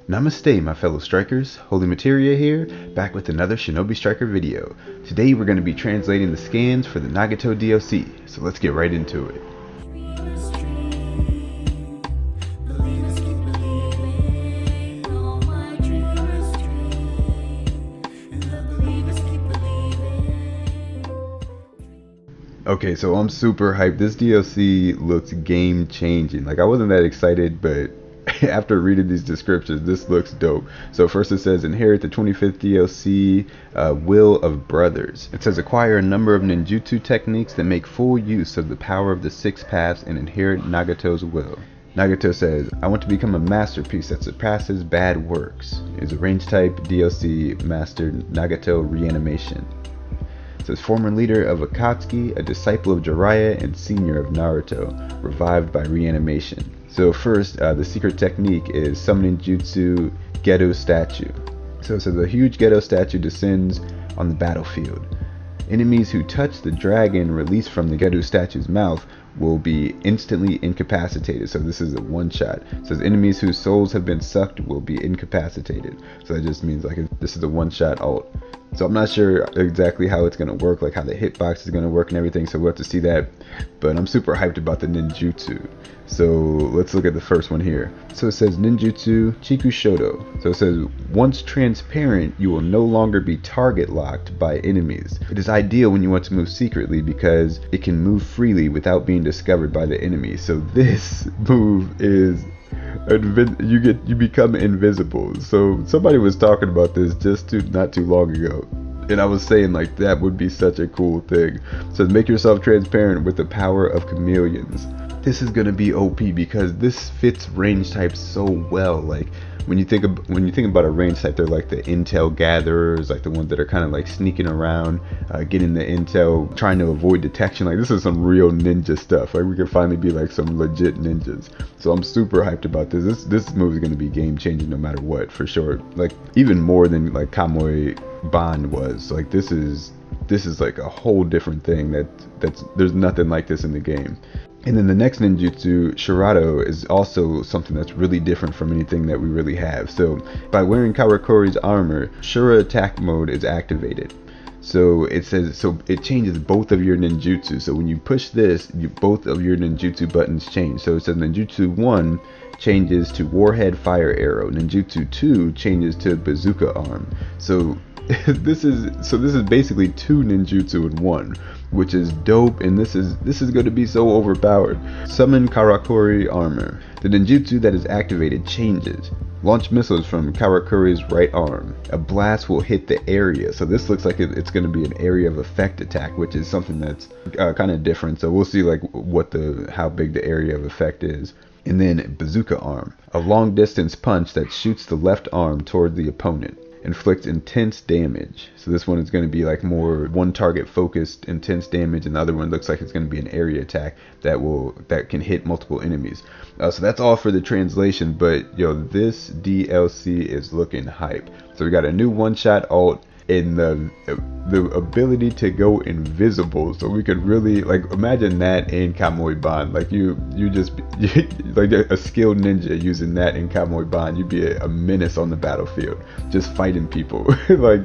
Namaste my fellow strikers, Holy Materia here, back with another Shinobi Striker video. Today we're going to be translating the scans for the Nagato DLC, so let's get right into it. Okay, so I'm super hyped. This DLC looks game changing. Like, I wasn't that excited, but after reading these descriptions, this looks dope. So first it says inherit the 25th DLC, Will of Brothers. It says acquire a number of ninjutsu techniques that make full use of the power of the six paths and inherit Nagato's will. Nagato says, I want to become a masterpiece that surpasses bad works. Is a range type DLC master Nagato reanimation. It says former leader of Akatsuki, a disciple of Jiraiya, and senior of Naruto, revived by reanimation. So first, the secret technique is summoning Jutsu Gedo statue. So it says a huge Gedo statue descends on the battlefield. Enemies who touch the dragon released from the Gedo statue's mouth will be instantly incapacitated. So this is a one shot. It says enemies whose souls have been sucked will be incapacitated. So that just means like this is a one shot ult. So I'm not sure exactly how it's going to work, like how the hitbox is going to work and everything, so we'll have to see that. But I'm super hyped about the ninjutsu. So let's look at the first one here. So it says ninjutsu Chikushoto. So it says once transparent, you will no longer be target locked by enemies. It is ideal when you want to move secretly because it can move freely without being discovered by the enemy. So this move is you become invisible. So somebody was talking about this not too long ago, and I was saying like that would be such a cool thing. It says make yourself transparent with the power of chameleons. This is gonna be OP because this fits range types so well. Like when you think about a range type, they're like the intel gatherers, like the ones that are kind of like sneaking around, getting the intel, trying to avoid detection. Like this is some real ninja stuff. Like we can finally be like some legit ninjas. So I'm super hyped about this. This move is gonna be game changing no matter what, for sure. Like even more than like Kamui Bond was. Like this is like a whole different thing. There's nothing like this in the game. And then the next ninjutsu, Shirato, is also something that's really different from anything that we really have. So by wearing Karakori's armor, Shura attack mode is activated. So it changes both of your ninjutsu. So when you push this, both of your ninjutsu buttons change. So it says ninjutsu 1 changes to warhead fire arrow. Ninjutsu 2 changes to bazooka arm. So this is basically two ninjutsu in one, which is dope, and this is going to be so overpowered. Summon Karakori Armor. The ninjutsu that is activated changes. Launch missiles from Karakori's right arm. A blast will hit the area. So this looks like it's going to be an area of effect attack, which is something that's kind of different. So we'll see like how big the area of effect is. And then Bazooka Arm. A long distance punch that shoots the left arm toward the opponent. Inflicts intense damage. So this one is going to be like more one target focused intense damage, and the other one looks like it's going to be an area attack that can hit multiple enemies. So that's all for the translation, but this DLC is looking hype. So we got a new one-shot ult and the ability to go invisible, so we could really like imagine that in Kamui Bond. Like you like a skilled ninja using that in Kamui Bond, you'd be a menace on the battlefield, just fighting people, like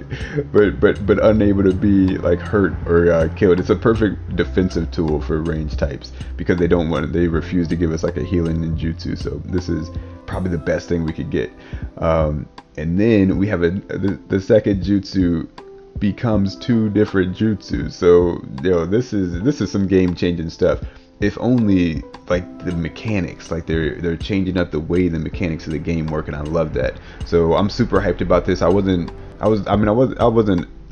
but unable to be like hurt or killed. It's a perfect defensive tool for range types because they refuse to give us like a healing ninjutsu. So this is probably the best thing we could get. And then we have the second jutsu becomes two different jutsu. So this is some game changing stuff. If only like the mechanics, like they're changing up the way the mechanics of the game work, and I love that. So I'm super hyped about this. I wasn't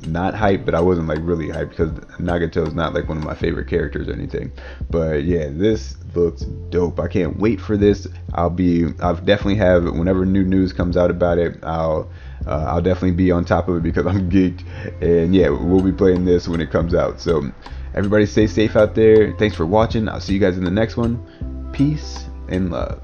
not hyped, but I wasn't like really hyped because Nagato is not like one of my favorite characters or anything. But yeah, this looks dope. I can't wait for this. I'll definitely have, whenever new news comes out about it, I'll definitely be on top of it because I'm geeked. And yeah, we'll be playing this when it comes out. So everybody stay safe out there. Thanks for watching. I'll see you guys in the next one. Peace and love.